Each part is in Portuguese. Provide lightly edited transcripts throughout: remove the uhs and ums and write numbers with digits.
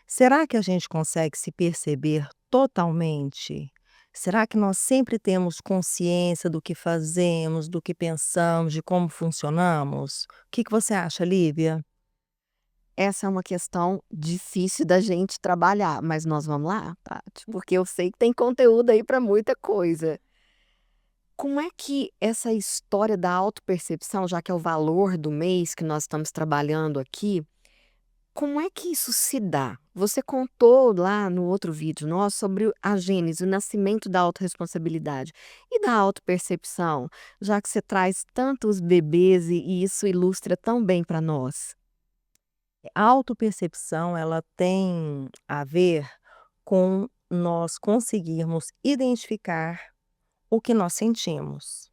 Será que a gente consegue se perceber totalmente? Será que nós sempre temos consciência do que fazemos, do que pensamos, de como funcionamos? O que você acha, Lívia? Essa é uma questão difícil da gente trabalhar, mas nós vamos lá, Tati, porque eu sei que tem conteúdo aí para muita coisa. Como é que essa história da autopercepção, já que é o valor do mês que nós estamos trabalhando aqui, como é que isso se dá? Você contou lá no outro vídeo nosso sobre a gênese, o nascimento da autorresponsabilidade e da autopercepção, já que você traz tantos bebês e isso ilustra tão bem para nós. A autopercepção, ela tem a ver com nós conseguirmos identificar o que nós sentimos.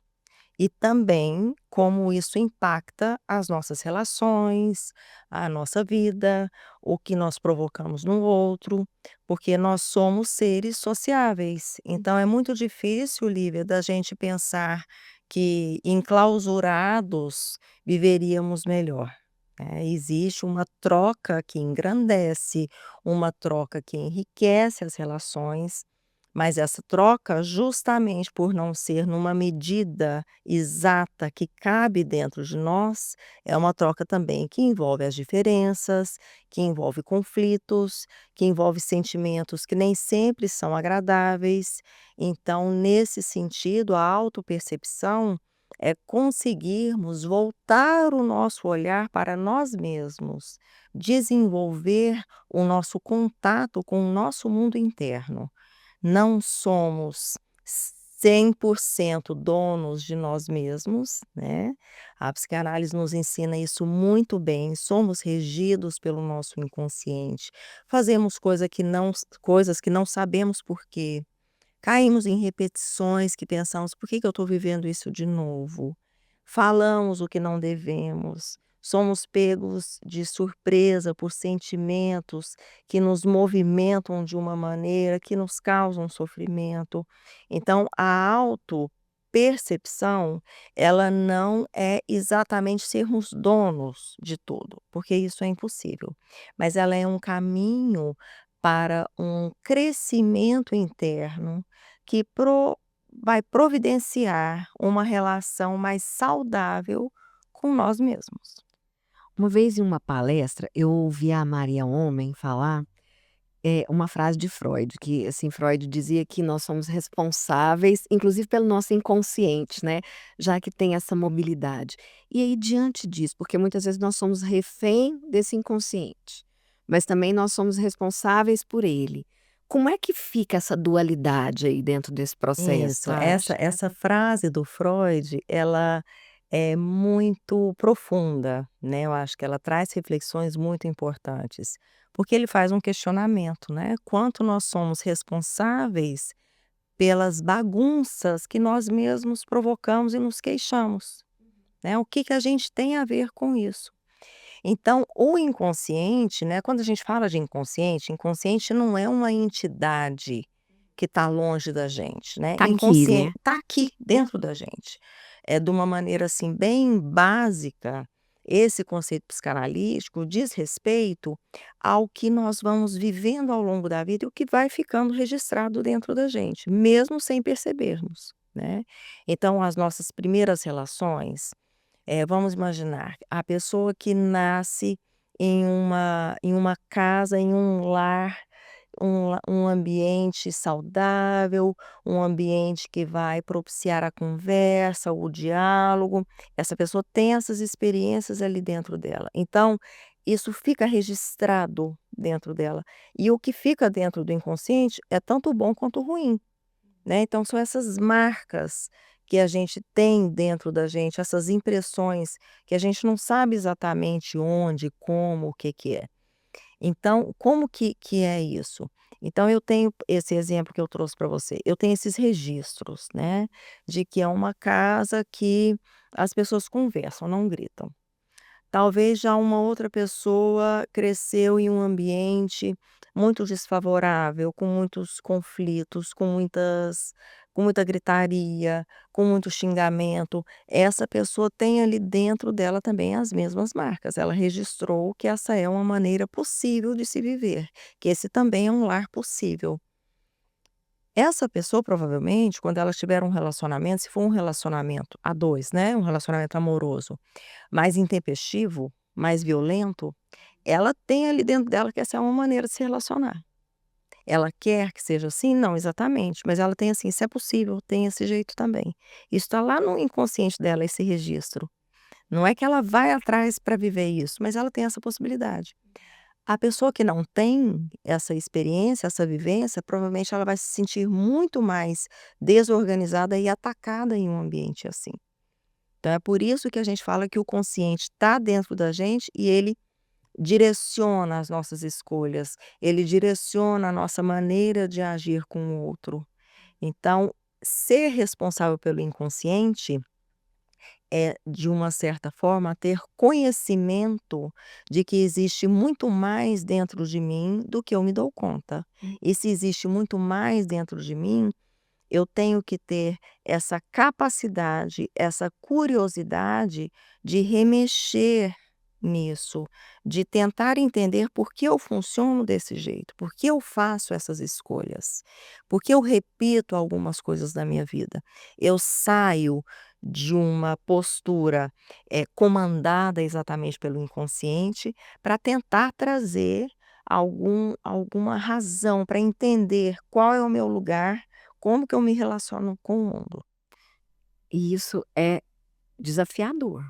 E também como isso impacta as nossas relações, a nossa vida, o que nós provocamos no outro, porque nós somos seres sociáveis. Então é muito difícil, Lívia, da gente pensar que enclausurados viveríamos melhor, né. Existe uma troca que engrandece, uma troca que enriquece as relações, mas essa troca, justamente por não ser numa medida exata que cabe dentro de nós, é uma troca também que envolve as diferenças, que envolve conflitos, que envolve sentimentos que nem sempre são agradáveis. Então, nesse sentido, a autopercepção é conseguirmos voltar o nosso olhar para nós mesmos, desenvolver o nosso contato com o nosso mundo interno. Não somos 100% donos de nós mesmos, né. A psicanálise nos ensina isso muito bem, somos regidos pelo nosso inconsciente, fazemos coisas que não sabemos por quê, caímos em repetições que pensamos: "Por que que eu estou vivendo isso de novo?". Falamos o que não devemos, somos pegos de surpresa por sentimentos que nos movimentam de uma maneira que nos causam sofrimento. Então a autopercepção, ela não é exatamente sermos donos de tudo, porque isso é impossível, mas ela é um caminho para um crescimento interno que vai providenciar uma relação mais saudável com nós mesmos. Uma vez em uma palestra, eu ouvi a Maria Homem falar, uma frase de Freud, que, assim, Freud dizia que nós somos responsáveis, inclusive pelo nosso inconsciente, né, já que tem essa mobilidade. E aí, diante disso, porque muitas vezes nós somos refém desse inconsciente, mas também nós somos responsáveis por ele. Como é que fica essa dualidade aí dentro desse processo, Isso, essa Tati? essa frase do Freud, ela é muito profunda, né, eu acho que ela traz reflexões muito importantes, porque ele faz um questionamento, né, quanto nós somos responsáveis pelas bagunças que nós mesmos provocamos e nos queixamos, né, o que que a gente tem a ver com isso? Então, o inconsciente, né, quando a gente fala de inconsciente, inconsciente não é uma entidade que está longe da gente, né, Tá aqui, inconsciente né? está aqui dentro da gente. É de uma maneira, assim, bem básica, esse conceito psicanalítico diz respeito ao que nós vamos vivendo ao longo da vida e o que vai ficando registrado dentro da gente, mesmo sem percebermos, né. Então as nossas primeiras relações, vamos imaginar, a pessoa que nasce em uma casa, em um lar, um ambiente saudável, um ambiente que vai propiciar a conversa, o diálogo, essa pessoa tem essas experiências ali dentro dela. Então, isso fica registrado dentro dela. E o que fica dentro do inconsciente é tanto bom quanto ruim. Né, então são essas marcas que a gente tem dentro da gente, essas impressões que a gente não sabe exatamente onde, como, o que que é. Então, como que é isso? Então eu tenho esse exemplo que eu trouxe para você, eu tenho esses registros, né, de que é uma casa que as pessoas conversam, não gritam. Talvez já uma outra pessoa cresceu em um ambiente muito desfavorável, com muitos conflitos, com muitas com muita gritaria, com muito xingamento, essa pessoa tem ali dentro dela também as mesmas marcas. Ela registrou que essa é uma maneira possível de se viver, que esse também é um lar possível. Essa pessoa provavelmente, quando ela tiver um relacionamento, se for um relacionamento a 2, né, um relacionamento amoroso, mais intempestivo, mais violento, ela tem ali dentro dela que essa é uma maneira de se relacionar. Ela quer que seja assim? Não exatamente, mas ela tem assim: "Se é possível, tem esse jeito também". Isso está lá no inconsciente dela, esse registro. Não é que ela vai atrás para viver isso, mas ela tem essa possibilidade. A pessoa que não tem essa experiência, essa vivência, provavelmente ela vai se sentir muito mais desorganizada e atacada em um ambiente assim. Então é por isso que a gente fala que o consciente está dentro da gente e ele direciona as nossas escolhas, ele direciona a nossa maneira de agir com o outro. Então, ser responsável pelo inconsciente é, de uma certa forma, ter conhecimento de que existe muito mais dentro de mim do que eu me dou conta. E se existe muito mais dentro de mim, eu tenho que ter essa capacidade, essa curiosidade de remexer nisso, de tentar entender por que eu funciono desse jeito, por que eu faço essas escolhas, por que eu repito algumas coisas da minha vida. Eu saio de uma postura comandada exatamente pelo inconsciente para tentar trazer alguma razão para entender qual é o meu lugar, como que eu me relaciono com o mundo? E isso é desafiador,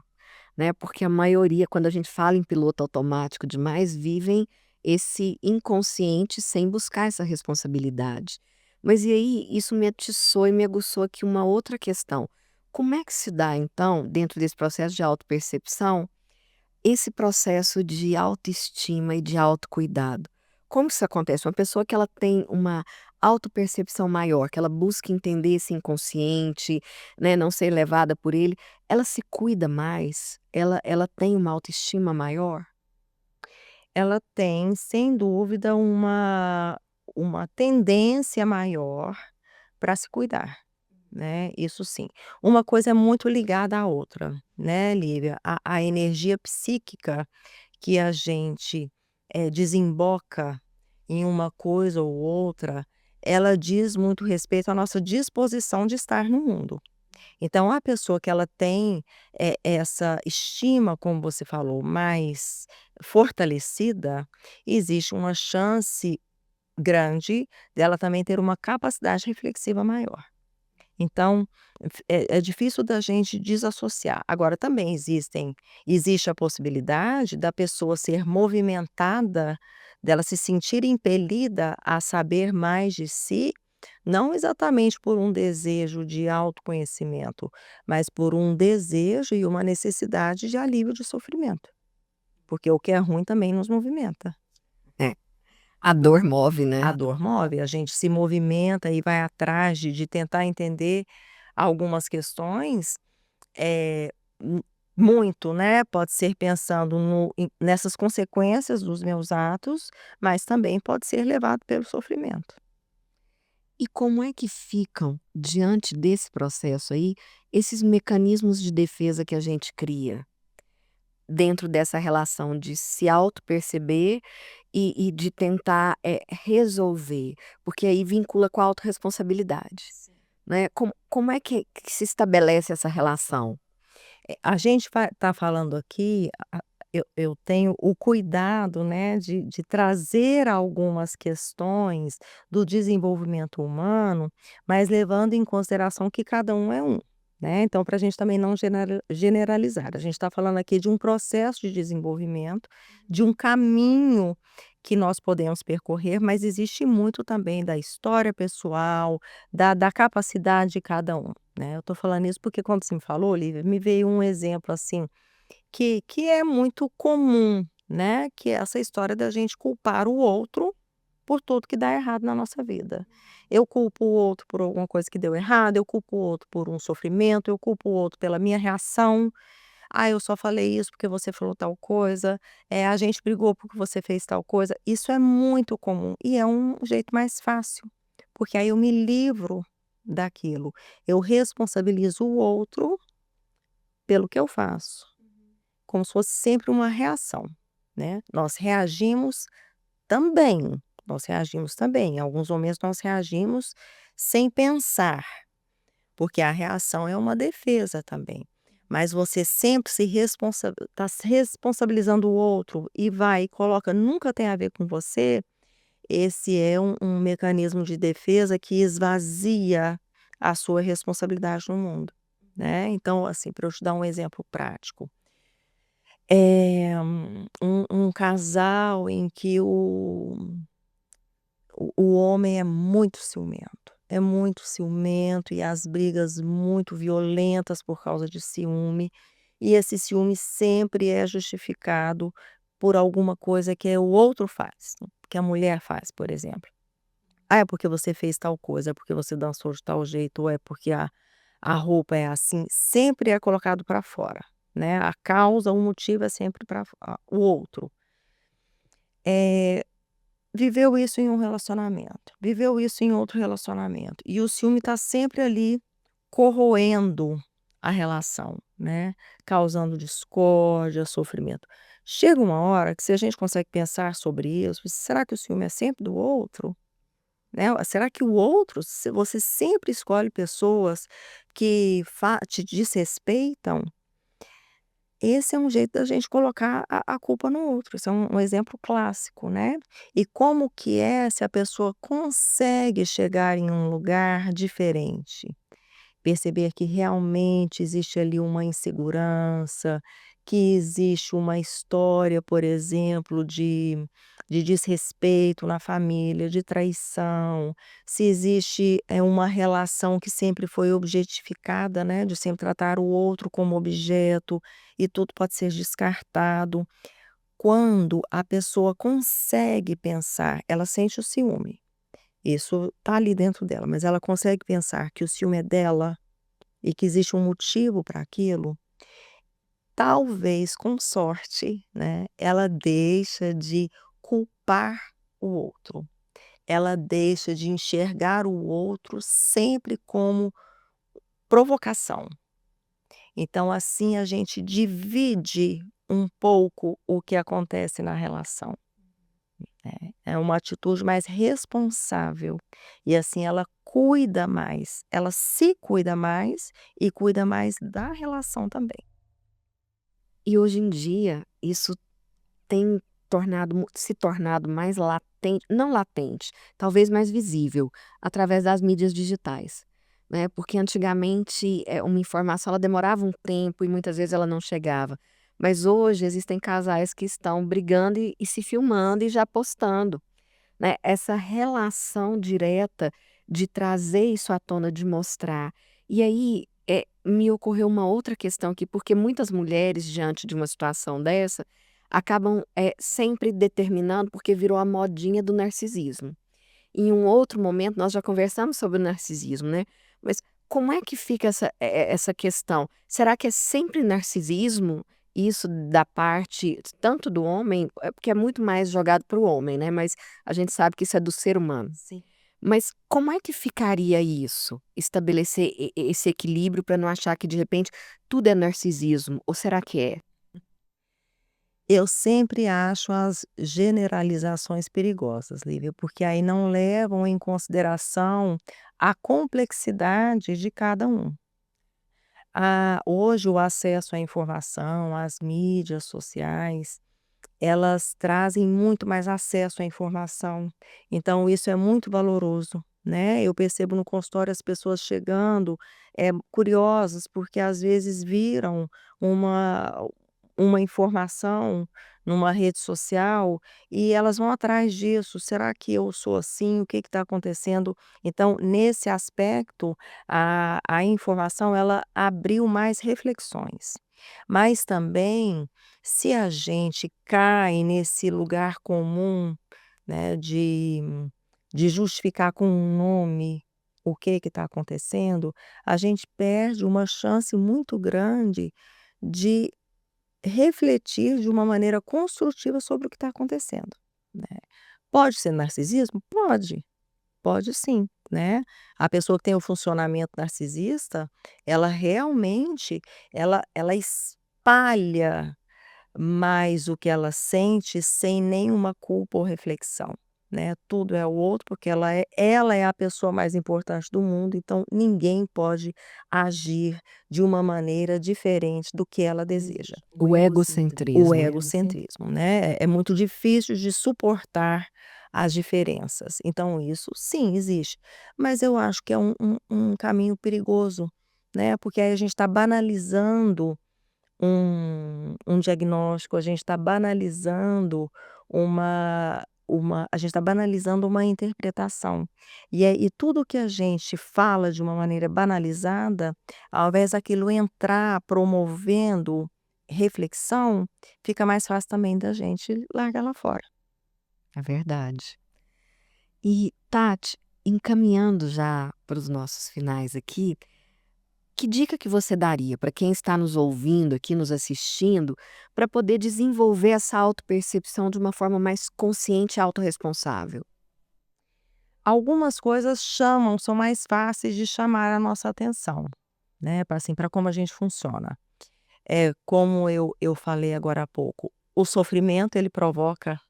né, porque a maioria, quando a gente fala em piloto automático demais, vivem esse inconsciente sem buscar essa responsabilidade. Mas e aí, isso me atiçou e me aguçou aqui uma outra questão. Como é que se dá, então, dentro desse processo de autopercepção, esse processo de autoestima e de autocuidado? Como isso acontece? Uma pessoa que ela tem uma autopercepção maior, que ela busca entender esse inconsciente, né, não ser levada por ele, ela se cuida mais? Ela tem uma autoestima maior? Ela tem, sem dúvida, uma tendência maior para se cuidar, né, isso sim. Uma coisa é muito ligada à outra, né, Lívia, a energia psíquica que a gente, desemboca em uma coisa ou outra, ela diz muito respeito à nossa disposição de estar no mundo. Então a pessoa que ela tem, essa estima, como você falou, mais fortalecida, existe uma chance grande dela também ter uma capacidade reflexiva maior. Então, é difícil da gente desassociar. Agora também existe a possibilidade da pessoa ser movimentada, dela se sentir impelida a saber mais de si, não exatamente por um desejo de autoconhecimento, mas por um desejo e uma necessidade de alívio de sofrimento, porque o que é ruim também nos movimenta. É, a dor move, A né? dor move, a gente se movimenta e vai atrás de tentar entender algumas questões, eh, mu muito, né, pode ser pensando nessas consequências dos meus atos, mas também pode ser levado pelo sofrimento. E como é que ficam, diante desse processo aí, esses mecanismos de defesa que a gente cria? Dentro dessa relação de se auto-perceber e de tentar, resolver, porque aí vincula com a autorresponsabilidade, né. Como é que se estabelece essa relação? A gente está falando aqui, eu tenho o cuidado, né, de trazer algumas questões do desenvolvimento humano, mas levando em consideração que cada um é um, né, então para a gente também não generalizar, a gente está falando aqui de um processo de desenvolvimento, de um caminho que nós podemos percorrer, mas existe muito também da história pessoal, da capacidade de cada um, né. Eu estou falando isso porque quando você me falou, Olivia, me veio um exemplo assim que é muito comum, né, que é essa história da gente culpar o outro por tudo que dá errado na nossa vida. Eu culpo o outro por alguma coisa que deu errado, eu culpo o outro por um sofrimento, eu culpo o outro pela minha reação. "Ah, eu só falei isso porque você falou tal coisa", "A gente brigou porque você fez tal coisa". Isso é muito comum e é um jeito mais fácil, porque aí eu me livro. daquilo. Eu responsabilizo o outro pelo que eu faço, como se fosse sempre uma reação, né. Também, nós reagimos também, em alguns momentos nós reagimos sem pensar, porque a reação é uma defesa também. Mas você sempre se responsabilizando o outro e vai e coloca nunca tem a ver com você, esse é um mecanismo de defesa que esvazia a sua responsabilidade no mundo, né. Então, assim, para eu te dar um exemplo prático, um casal em que o homem é muito ciumento e as brigas muito violentas por causa de ciúme, e esse ciúme sempre é justificado por alguma coisa que o outro faz, que a mulher faz, por exemplo. "Ah, é porque você fez tal coisa, é porque você dançou de tal jeito, ou é porque a roupa é assim", sempre é colocado para fora, né, a causa, o motivo é sempre para o outro. Eh Viveu isso em um relacionamento, viveu isso em outro relacionamento, e o ciúme está sempre ali corroendo a relação, né, causando discórdia, sofrimento. Chega uma hora que se a gente consegue pensar sobre isso, será que o ciúme é sempre do outro? Né, será que o outro se você sempre escolhe pessoas que te desrespeitam? Esse é um jeito da gente colocar a culpa no outro, esse é um exemplo clássico, né. E como que é se a pessoa consegue chegar em um lugar diferente? Perceber que realmente existe ali uma insegurança, que existe uma história, por exemplo, de desrespeito na família, de traição, se existe, uma relação que sempre foi objetificada, né, de sempre tratar o outro como objeto e tudo pode ser descartado. Quando a pessoa consegue pensar, ela sente o ciúme, isso tá ali dentro dela, mas ela consegue pensar que o ciúme é dela e que existe um motivo para aquilo, talvez, com sorte, né, ela deixa de culpar o outro. Ela deixa de enxergar o outro sempre como provocação. Então, assim, a gente divide um pouco o que acontece na relação, né. É uma atitude mais responsável e, assim, ela cuida mais, ela se cuida mais e cuida mais da relação também. E hoje em dia isso tem se tornado mais latente, não latente, talvez mais visível, através das mídias digitais, né, porque antigamente, uma informação ela demorava um tempo e muitas vezes ela não chegava, mas hoje existem casais que estão brigando e se filmando e já postando, né, essa relação direta de trazer isso à tona, de mostrar. E aí, me ocorreu uma outra questão aqui, porque muitas mulheres, diante de uma situação dessa, acabam, sempre determinando, porque virou a modinha do narcisismo. Em um outro momento, nós já conversamos sobre o narcisismo, né, mas como é que fica essa questão? Será que é sempre narcisismo? Isso da parte tanto do homem, porque é muito mais jogado para o homem, né, mas a gente sabe que isso é do ser humano. Sim. Mas como é que ficaria isso? Estabelecer esse equilíbrio para não achar que de repente tudo é narcisismo, ou será que é? Eu sempre acho as generalizações perigosas, Lívia, porque aí não levam em consideração a complexidade de cada um. Hoje o acesso à informação, às mídias sociais, elas trazem muito mais acesso à informação, então isso é muito valoroso, né. Eu percebo no consultório as pessoas chegando, curiosas, porque às vezes viram uma uma informação numa rede social e elas vão atrás disso, "Será que eu sou assim? O que está acontecendo?". Então, nesse aspecto, a informação ela abriu mais reflexões, mas também se a gente cai nesse lugar comum, né, de justificar com um nome o que está acontecendo, a gente perde uma chance muito grande de refletir de uma maneira construtiva sobre o que está acontecendo, né. Pode ser narcisismo? Pode, pode sim. né. A pessoa que tem o funcionamento narcisista, ela realmente ela espalha mais o que ela sente sem nenhuma culpa ou reflexão, né. Tudo é o outro, porque ela é a pessoa mais importante do mundo, então ninguém pode agir de uma maneira diferente do que ela deseja. O O egocentrismo. egocentrismo, né, é muito difícil de suportar as diferenças. Então isso sim existe, mas eu acho que é um caminho perigoso, né, porque aí a gente está banalizando um diagnóstico, a gente está banalizando a gente está banalizando uma interpretação. E tudo que a gente fala de uma maneira banalizada, ao invés daquilo entrar promovendo reflexão, fica mais fácil também da gente largar lá fora. É verdade. E, Tati, encaminhando já para os nossos finais aqui, que dica que você daria para quem está nos ouvindo aqui, nos assistindo, para poder desenvolver essa autopercepção de uma forma mais consciente e autorresponsável? Algumas coisas são mais fáceis de chamar a nossa atenção, né, para assim, para como a gente funciona. Como eu falei agora há pouco, o sofrimento ele provoca,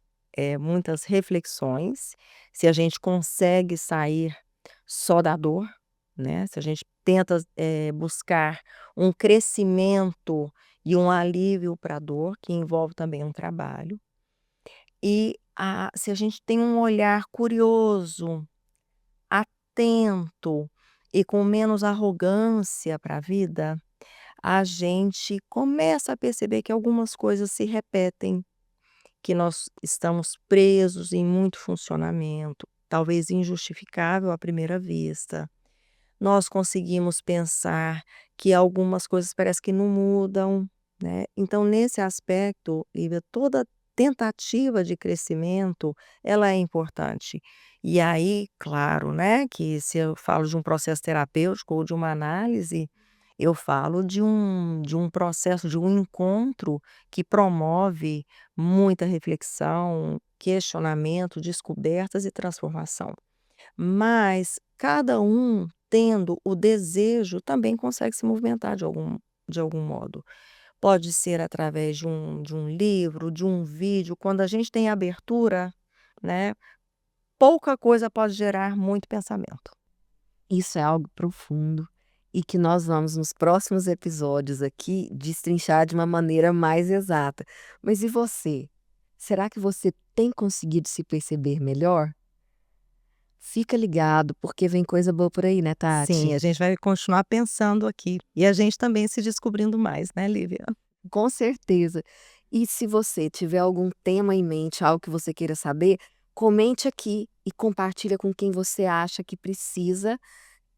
muitas reflexões, se a gente consegue sair só da dor, né, se a gente tenta, buscar um crescimento e um alívio para a dor, que envolve também um trabalho, se a gente tem um olhar curioso, atento e com menos arrogância para a vida, a gente começa a perceber que algumas coisas se repetem, que nós estamos presos em muito funcionamento, talvez injustificável à primeira vista. Nós conseguimos pensar que algumas coisas parece que não mudam, né. Então nesse aspecto, Lívia, toda tentativa de crescimento, ela é importante. E aí, claro, né, que se eu falo de um processo terapêutico ou de uma análise, eu falo de um processo, de um encontro que promove muita reflexão, questionamento, descobertas e transformação. Mas cada um tendo o desejo também consegue se movimentar de algum modo. Pode ser através de um livro, de um vídeo, quando a gente tem abertura, né, pouca coisa pode gerar muito pensamento. Isso é algo profundo e que nós vamos, nos próximos episódios aqui, destrinchar de uma maneira mais exata. Mas e você? Será que você tem conseguido se perceber melhor? Fica ligado, porque vem coisa boa por aí, né, Sim, Tati? a gente vai continuar pensando aqui, e a gente também se descobrindo mais, né, Lívia? Com certeza. E se você tiver algum tema em mente, algo que você queira saber, comente aqui e compartilha com quem você acha que precisa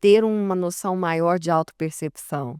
ter uma noção maior de autopercepção.